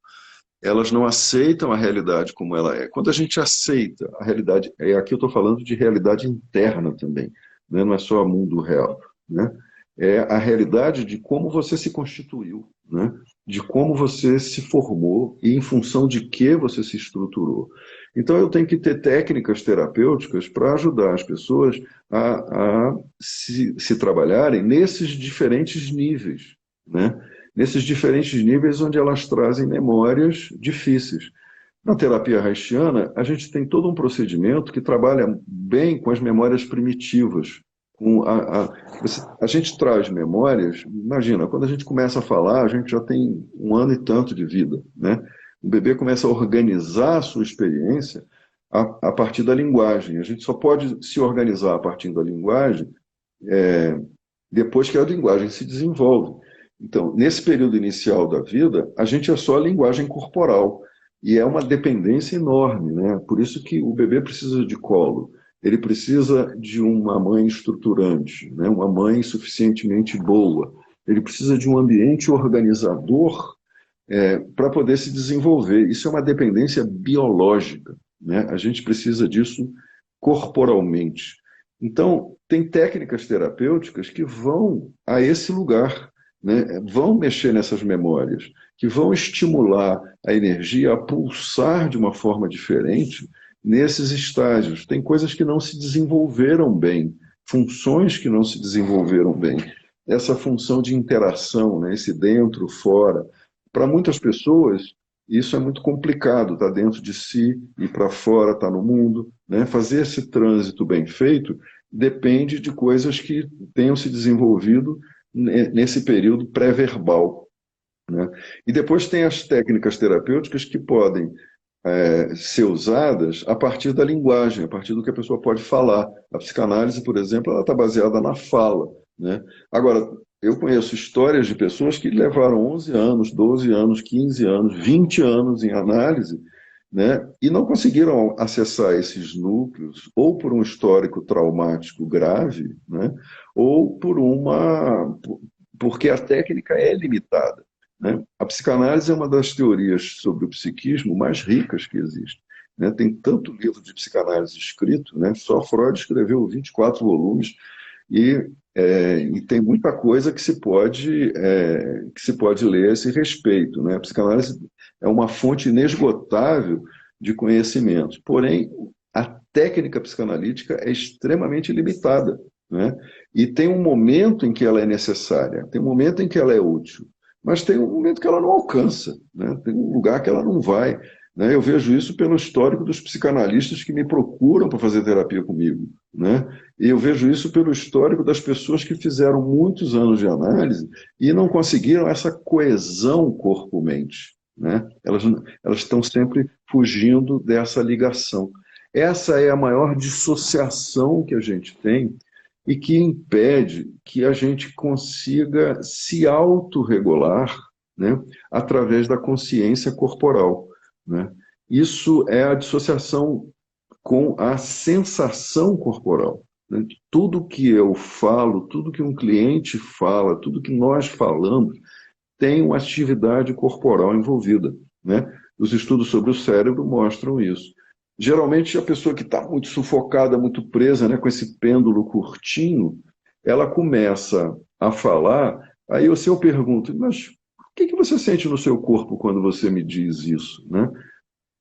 A: Elas não aceitam a realidade como ela é. Quando a gente aceita a realidade, aqui eu estou falando de realidade interna também, né? Não é só mundo real, né? É a realidade de como você se constituiu, né? De como você se formou e em função de que você se estruturou. Então eu tenho que ter técnicas terapêuticas para ajudar as pessoas a se trabalharem nesses diferentes níveis, né? Nesses diferentes níveis onde elas trazem memórias difíceis. Na terapia haitiana, a gente tem todo um procedimento que trabalha bem com as memórias primitivas. A gente traz memórias, imagina, quando a gente começa a falar, a gente já tem 1 ano e tanto de vida, né? O bebê começa a organizar a sua experiência a partir da linguagem. A gente só pode se organizar a partir da linguagem depois que a linguagem se desenvolve. Então, nesse período inicial da vida, a gente é só a linguagem corporal. E é uma dependência enorme, né? Por isso que o bebê precisa de colo. Ele precisa de uma mãe estruturante, né? Uma mãe suficientemente boa. Ele precisa de um ambiente organizador para poder se desenvolver. Isso é uma dependência biológica, né? A gente precisa disso corporalmente. Então, tem técnicas terapêuticas que vão a esse lugar, né? Vão mexer nessas memórias, que vão estimular a energia a pulsar de uma forma diferente nesses estágios. Tem coisas que não se desenvolveram bem, funções que não se desenvolveram bem. Essa função de interação, né? Esse dentro, fora. Para muitas pessoas, isso é muito complicado, estar dentro de si e para fora, estar no mundo, né? Fazer esse trânsito bem feito depende de coisas que tenham se desenvolvido nesse período pré-verbal, né? E depois tem as técnicas terapêuticas que podem ser usadas a partir da linguagem, a partir do que a pessoa pode falar. A psicanálise, por exemplo, ela está baseada na fala, né? Agora, eu conheço histórias de pessoas que levaram 11 anos, 12 anos, 15 anos, 20 anos em análise, né? E não conseguiram acessar esses núcleos, ou por um histórico traumático grave, né? Ou porque a técnica é limitada, né? A psicanálise é uma das teorias sobre o psiquismo mais ricas que existe, né? Tem tanto livro de psicanálise escrito, né? Só Freud escreveu 24 volumes e tem muita coisa que se pode ler a esse respeito, né? A psicanálise é uma fonte inesgotável de conhecimento, porém a técnica psicanalítica é extremamente limitada, né? E tem um momento em que ela é necessária, tem um momento em que ela é útil, mas tem um momento que ela não alcança, né? Tem um lugar que ela não vai, né? Eu vejo isso pelo histórico dos psicanalistas que me procuram para fazer terapia comigo, né? E eu vejo isso pelo histórico das pessoas que fizeram muitos anos de análise e não conseguiram essa coesão corpo-mente, né? Elas estão sempre fugindo dessa ligação. Essa é a maior dissociação que a gente tem e que impede que a gente consiga se autorregular, né, através da consciência corporal, né? Isso é a dissociação com a sensação corporal, né? Tudo que eu falo, tudo que um cliente fala, tudo que nós falamos tem uma atividade corporal envolvida, né? Os estudos sobre o cérebro mostram isso. Geralmente, a pessoa que está muito sufocada, muito presa, né, com esse pêndulo curtinho, ela começa a falar, aí se eu pergunto, mas o que você sente no seu corpo quando você me diz isso, né?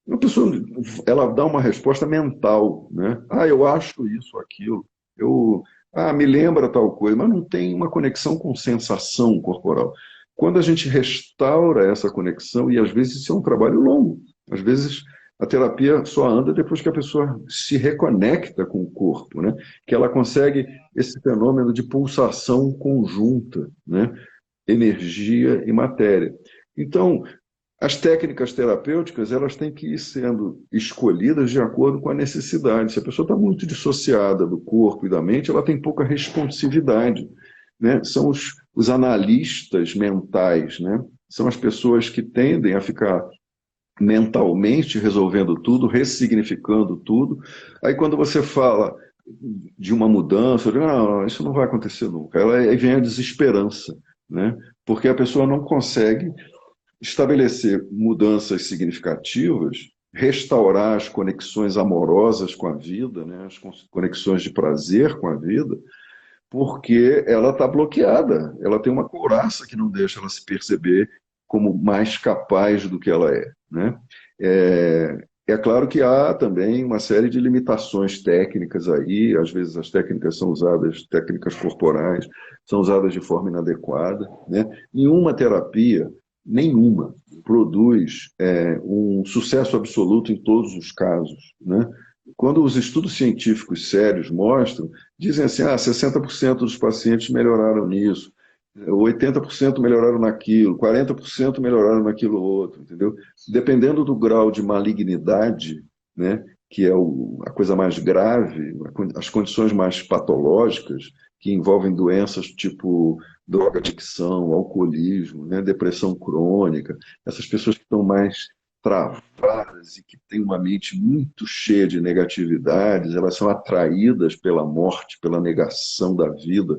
A: A pessoa, ela dá uma resposta mental, né? Ah, eu acho isso, aquilo, me lembra tal coisa, mas não tem uma conexão com sensação corporal. Quando a gente restaura essa conexão, e às vezes isso é um trabalho longo, às vezes a terapia só anda depois que a pessoa se reconecta com o corpo, né? Que ela consegue esse fenômeno de pulsação conjunta, né? Energia e matéria. Então, as técnicas terapêuticas, elas têm que ir sendo escolhidas de acordo com a necessidade. Se a pessoa está muito dissociada do corpo e da mente, ela tem pouca responsividade, né? São os analistas mentais, né? São as pessoas que tendem a ficar mentalmente resolvendo tudo, ressignificando tudo. Aí quando você fala, de uma mudança, eu digo, não, isso não vai acontecer nunca. Aí vem a desesperança, né? Porque a pessoa não consegue estabelecer mudanças significativas, restaurar as conexões amorosas com a vida, né? As conexões de prazer com a vida, porque ela está bloqueada, ela tem uma couraça que não deixa ela se perceber como mais capaz do que ela é, né? É claro que há também uma série de limitações técnicas aí, às vezes as técnicas são usadas, técnicas corporais, são usadas de forma inadequada, né? Nenhuma terapia, nenhuma, produz um sucesso absoluto em todos os casos, né? Quando os estudos científicos sérios mostram, dizem assim, 60% dos pacientes melhoraram nisso, 80% melhoraram naquilo, 40% melhoraram naquilo outro, entendeu? Dependendo do grau de malignidade, né, que é a coisa mais grave, as condições mais patológicas, que envolvem doenças tipo droga-adicção, alcoolismo, né, depressão crônica, essas pessoas que estão mais travadas e que têm uma mente muito cheia de negatividades, elas são atraídas pela morte, pela negação da vida,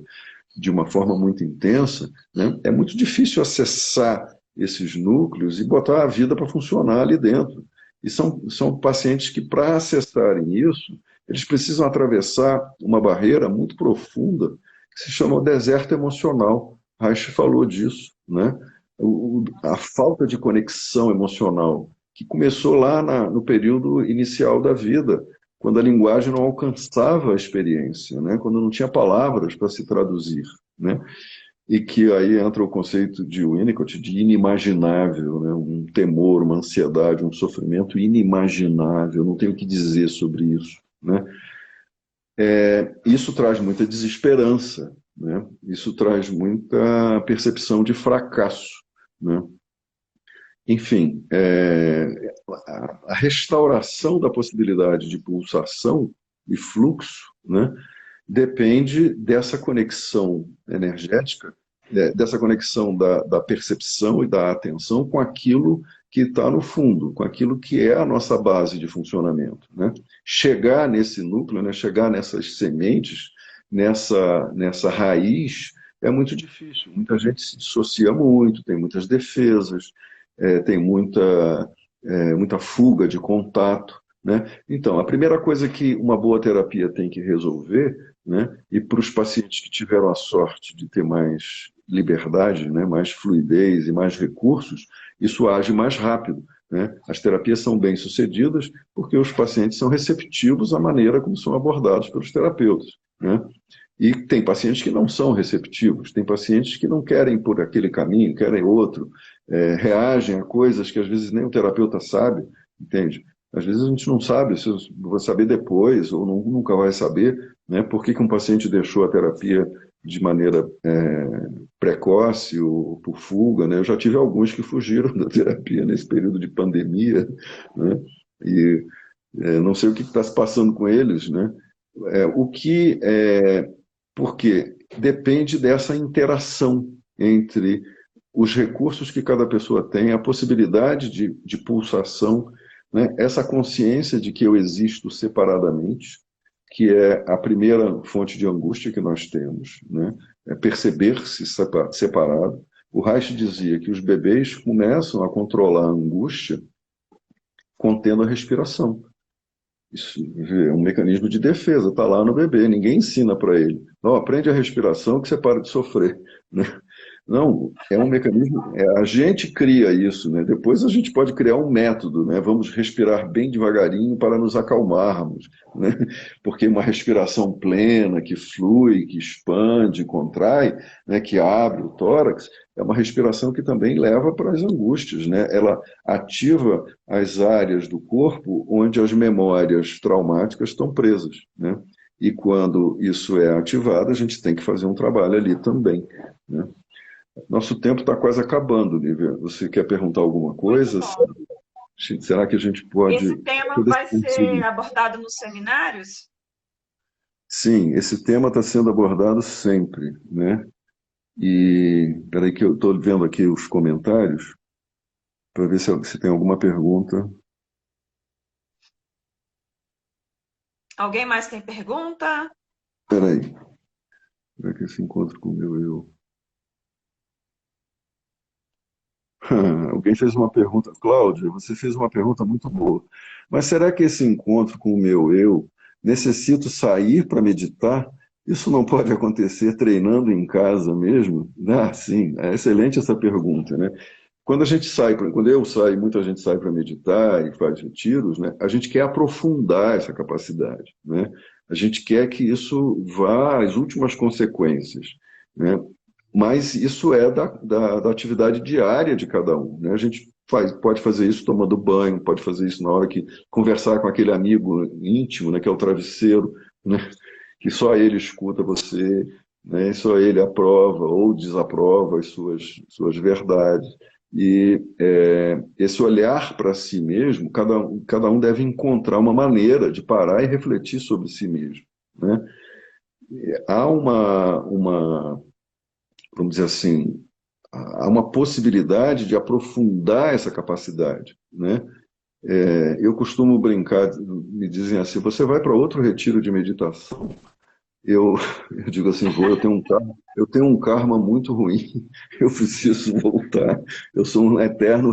A: de uma forma muito intensa, né? É muito difícil acessar esses núcleos e botar a vida para funcionar ali dentro. E são pacientes que, para acessarem isso, eles precisam atravessar uma barreira muito profunda, que se chama o deserto emocional. Reich falou disso, né? A falta de conexão emocional, que começou lá no período inicial da vida, quando a linguagem não alcançava a experiência, né? Quando não tinha palavras para se traduzir, né? E que aí entra o conceito de Winnicott de inimaginável, né? Um temor, uma ansiedade, um sofrimento inimaginável, não tenho o que dizer sobre isso, né? Isso traz muita desesperança, né? Isso traz muita percepção de fracasso, né? Enfim, a restauração da possibilidade de pulsação e fluxo, né, depende dessa conexão energética, dessa conexão da percepção e da atenção com aquilo que está no fundo, com aquilo que é a nossa base de funcionamento, né? Chegar nesse núcleo, né, chegar nessas sementes, nessa raiz, é muito difícil. Muita gente se dissocia muito, tem muitas defesas, tem muita fuga de contato, né? Então, a primeira coisa que uma boa terapia tem que resolver, né, e para os pacientes que tiveram a sorte de ter mais liberdade, né, mais fluidez e mais recursos, isso age mais rápido, né? As terapias são bem-sucedidas porque os pacientes são receptivos à maneira como são abordados pelos terapeutas, né? E tem pacientes que não são receptivos, tem pacientes que não querem por aquele caminho, querem outro, reagem a coisas que às vezes nem o terapeuta sabe, entende? Às vezes a gente não sabe, se eu vou saber depois, ou nunca vai saber, né, por que um paciente deixou a terapia de maneira precoce ou por fuga, né? Eu já tive alguns que fugiram da terapia nesse período de pandemia, né? E não sei o que está se passando com eles, né? O que porque depende dessa interação entre os recursos que cada pessoa tem, a possibilidade de pulsação, né? Essa consciência de que eu existo separadamente, que é a primeira fonte de angústia que nós temos, né? É perceber-se separado. O Reich dizia que os bebês começam a controlar a angústia contendo a respiração. Isso é um mecanismo de defesa, está lá no bebê, ninguém ensina para ele. Não, aprende a respiração que você para de sofrer, né? Não, é um mecanismo, a gente cria isso, né? Depois a gente pode criar um método, né? Vamos respirar bem devagarinho para nos acalmarmos, né? Porque uma respiração plena, que flui, que expande, contrai, né? Que abre o tórax, é uma respiração que também leva para as angústias, né? Ela ativa as áreas do corpo onde as memórias traumáticas estão presas, né? E quando isso é ativado, a gente tem que fazer um trabalho ali também, né? Nosso tempo está quase acabando, Lívia. Você quer perguntar alguma coisa? Será que a gente pode...
B: Esse tema vai ser abordado nos seminários?
A: Sim, esse tema está sendo abordado sempre, né? E peraí que eu estou vendo aqui os comentários para ver se tem alguma pergunta.
B: Alguém mais tem pergunta?
A: Espera aí. Como é que esse encontro com o meu eu? Alguém fez uma pergunta. Cláudia, você fez uma pergunta muito boa. Mas será que esse encontro com o meu eu necessito sair para meditar? Isso não pode acontecer treinando em casa mesmo? Ah, sim, é excelente essa pergunta, né? Quando a gente sai, quando eu saio, muita gente sai para meditar e faz retiros, né? A gente quer aprofundar essa capacidade, né? A gente quer que isso vá às últimas consequências, né? Mas isso é da atividade diária de cada um, né? A gente pode fazer isso tomando banho, pode fazer isso na hora que conversar com aquele amigo íntimo, né? Que é o travesseiro, né? Que só ele escuta você, né? Só ele aprova ou desaprova as suas verdades. E esse olhar para si mesmo, cada um deve encontrar uma maneira de parar e refletir sobre si mesmo, né? Há vamos dizer assim, há uma possibilidade de aprofundar essa capacidade, né? Eu costumo brincar, me dizem assim, você vai para outro retiro de meditação? Eu, eu digo assim, eu tenho um karma muito ruim, eu preciso voltar, eu sou um eterno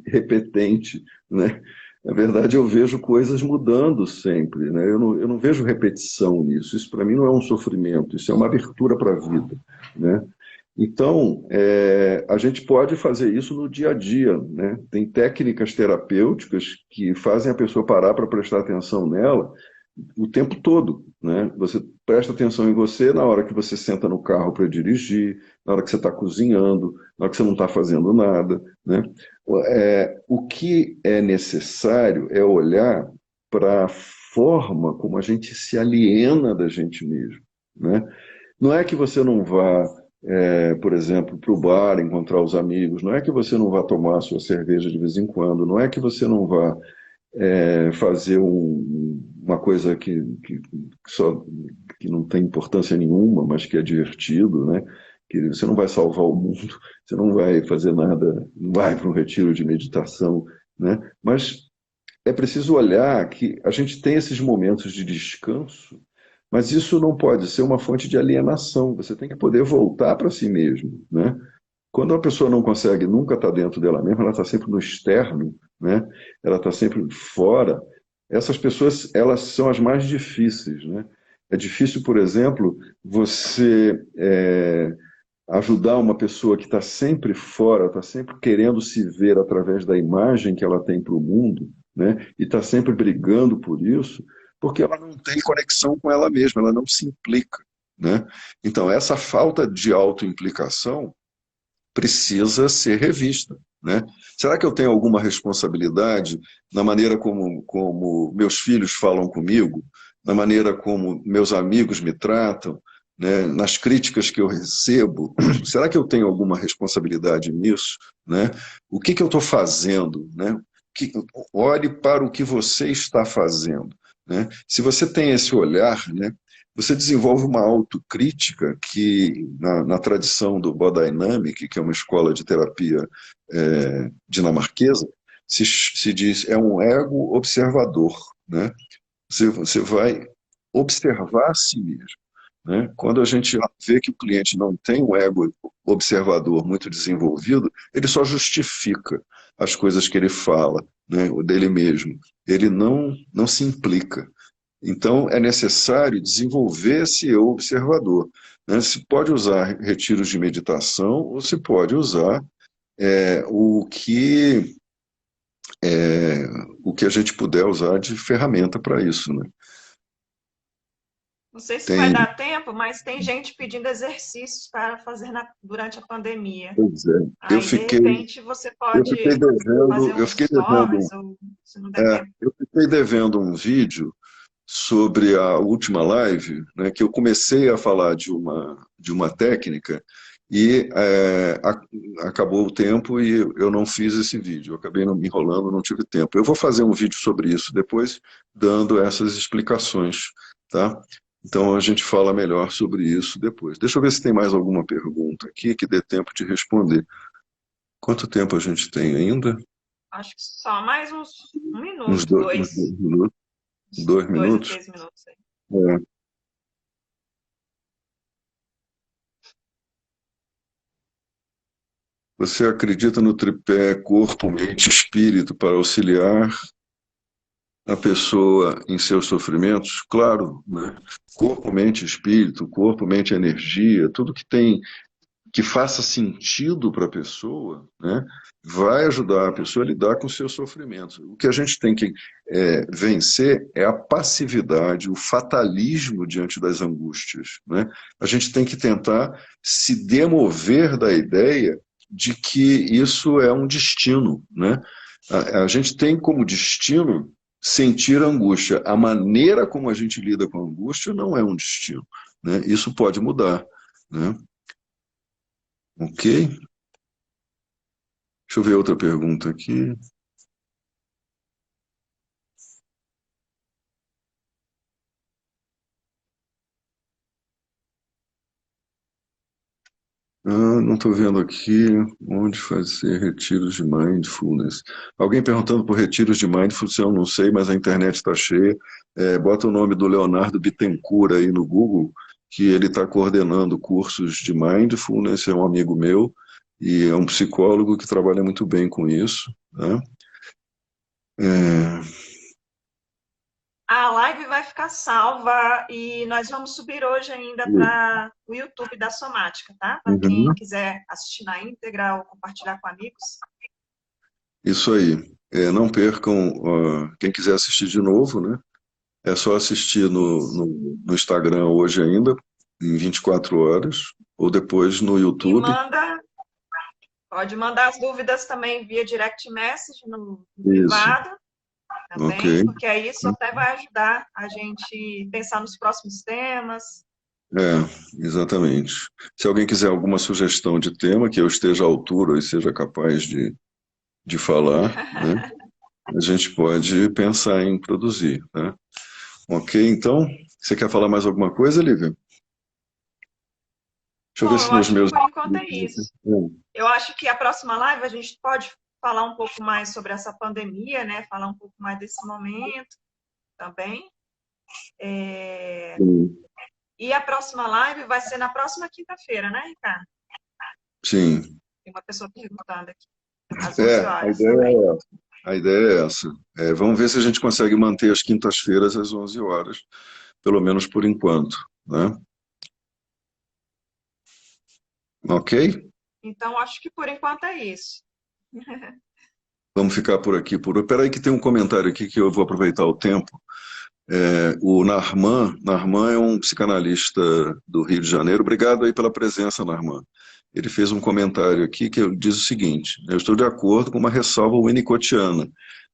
A: repetente, né? Na verdade, eu vejo coisas mudando sempre, né? Eu não vejo repetição nisso, isso para mim não é um sofrimento, isso é uma abertura para a vida, né? Então, a gente pode fazer isso no dia a dia, né? Tem técnicas terapêuticas que fazem a pessoa parar para prestar atenção nela o tempo todo, né? Você presta atenção em você na hora que você senta no carro para dirigir, na hora que você está cozinhando, na hora que você não está fazendo nada, né? O que é necessário é olhar para a forma como a gente se aliena da gente mesmo, né? Não é que você não vá, por exemplo, para o bar encontrar os amigos, não é que você não vá tomar a sua cerveja de vez em quando, não é que você não vá fazer uma coisa só, que não tem importância nenhuma, mas que é divertido, né? Que você não vai salvar o mundo, você não vai fazer nada, não vai para um retiro de meditação, né? Mas é preciso olhar que a gente tem esses momentos de descanso, mas isso não pode ser uma fonte de alienação. Você tem que poder voltar para si mesmo, né? Quando a pessoa não consegue nunca estar dentro dela mesma, ela está sempre no externo, né? Ela está sempre fora. Essas pessoas, elas são as mais difíceis, né? É difícil, por exemplo, você ajudar uma pessoa que está sempre fora, está sempre querendo se ver através da imagem que ela tem para o mundo, né? E está sempre brigando por isso, porque ela não tem conexão com ela mesma, ela não se implica, né? Então, essa falta de autoimplicação precisa ser revista, né? Será que eu tenho alguma responsabilidade na maneira como meus filhos falam comigo, na maneira como meus amigos me tratam, né? Nas críticas que eu recebo? Será que eu tenho alguma responsabilidade nisso, né? O que eu estou fazendo, né? Olhe para o que você está fazendo, né? Se você tem esse olhar, né? Você desenvolve uma autocrítica que, na tradição do Bodhidharma, que é uma escola de terapia dinamarquesa, se diz é um ego observador, né? Você vai observar a si mesmo, né? Quando a gente vê que o cliente não tem um ego observador muito desenvolvido, ele só justifica as coisas que ele fala, né, o dele mesmo. Ele não se implica. Então, é necessário desenvolver esse eu observador, né? Se pode usar retiros de meditação ou se pode usar é, o que é, o que a gente puder usar de ferramenta para isso, né?
B: Não sei se vai
A: Tem,
B: dar tempo, mas tem gente pedindo exercícios para fazer durante a pandemia.
A: pois é,
B: Aí, de repente, você
A: eu
B: pode
A: fiquei
B: fazer
A: devendo, eu
B: uns
A: fiquei devendo,
B: stories, ou se não der tempo.
A: eu fiquei devendo um vídeo sobre a última live, né, que eu comecei a falar de uma técnica e acabou o tempo e eu não fiz esse vídeo. Eu acabei me enrolando, não tive tempo. Eu vou fazer um vídeo sobre isso depois, dando essas explicações, tá? Então a gente fala melhor sobre isso depois. Deixa eu ver se tem mais alguma pergunta aqui que dê tempo de responder. Quanto tempo a gente tem ainda?
B: Acho que só mais um
A: Uns
B: minuto,
A: dois
B: dois.
A: minutos. 2
B: 2 a
A: minutos?
B: 3 minutos aí.
A: É. Você acredita no tripé corpo, mente, espírito para auxiliar a pessoa em seus sofrimentos? Claro, né? Corpo, mente, espírito, corpo, mente, energia, tudo que tem que faça sentido para a pessoa, né, vai ajudar a pessoa a lidar com os seus sofrimentos. O que a gente tem que vencer é a passividade, o fatalismo diante das angústias, né? A gente tem que tentar se demover da ideia de que isso é um destino, né? A gente tem como destino sentir angústia. A maneira como a gente lida com a angústia não é um destino, né? Isso pode mudar, né? Ok? Deixa eu ver outra pergunta aqui. Não estou vendo aqui onde fazer retiros de mindfulness. Alguém perguntando por retiros de mindfulness, eu não sei, mas a internet está cheia. Bota o nome do Leonardo Bittencourt aí no Google, que ele está coordenando cursos de mindfulness, é um amigo meu, e é um psicólogo que trabalha muito bem com isso, né?
B: A live vai ficar salva e nós vamos subir hoje ainda para o YouTube da Somática, tá? Para quem quiser assistir na íntegra ou compartilhar com amigos.
A: Isso aí. Não percam, quem quiser assistir de novo, né? É só assistir no Instagram hoje ainda, em 24 horas, ou depois no YouTube.
B: Pode mandar as dúvidas também via direct message no privado. Também, okay. Porque aí isso até vai ajudar a gente pensar nos próximos temas.
A: Exatamente. Se alguém quiser alguma sugestão de tema que eu esteja à altura e seja capaz de falar, né, a gente pode pensar em produzir. Né? Ok, então, você quer falar mais alguma coisa, Lívia?
B: Deixa eu ver se nos meus... Por enquanto é isso. Eu acho que a próxima live a gente pode falar um pouco mais sobre essa pandemia, né? Falar um pouco mais desse momento também. E a próxima live vai ser na próxima quinta-feira, né, Ricardo?
A: Sim.
B: Tem uma pessoa perguntando aqui. Às 11 horas.
A: A ideia é essa. Vamos ver se a gente consegue manter as quintas-feiras às 11 horas, pelo menos por enquanto, né? Ok?
B: Então, acho que por enquanto é isso.
A: Vamos ficar por aqui. Espera aí que tem um comentário aqui que eu vou aproveitar o tempo. O Narman é um psicanalista do Rio de Janeiro. Obrigado aí pela presença, Narman. Ele fez um comentário aqui que diz o seguinte: eu estou de acordo com uma ressalva winnicottiana.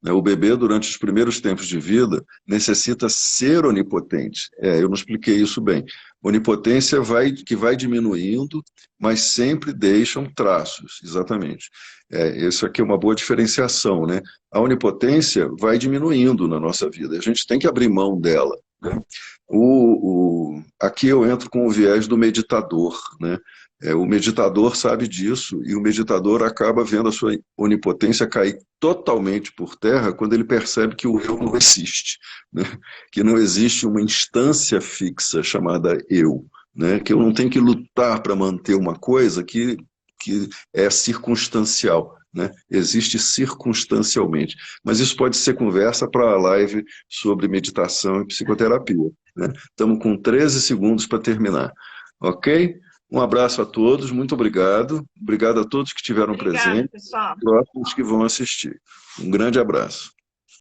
A: O bebê, durante os primeiros tempos de vida, necessita ser onipotente. Eu não expliquei isso bem. Onipotência que vai diminuindo, mas sempre deixam traços, exatamente. Isso aqui é uma boa diferenciação, né? A onipotência vai diminuindo na nossa vida, a gente tem que abrir mão dela, né? Aqui eu entro com o viés do meditador, né? O meditador sabe disso e o meditador acaba vendo a sua onipotência cair totalmente por terra quando ele percebe que o eu não existe, né? Que não existe uma instância fixa chamada eu, né? Que eu não tenho que lutar para manter uma coisa que é circunstancial, né? Existe circunstancialmente. Mas isso pode ser conversa para a live sobre meditação e psicoterapia, né? Estamos com 13 segundos para terminar, ok? Um abraço a todos, muito obrigado. Obrigado a todos que estiveram presentes.
B: Pessoal.
A: E aos que vão assistir. Um grande abraço.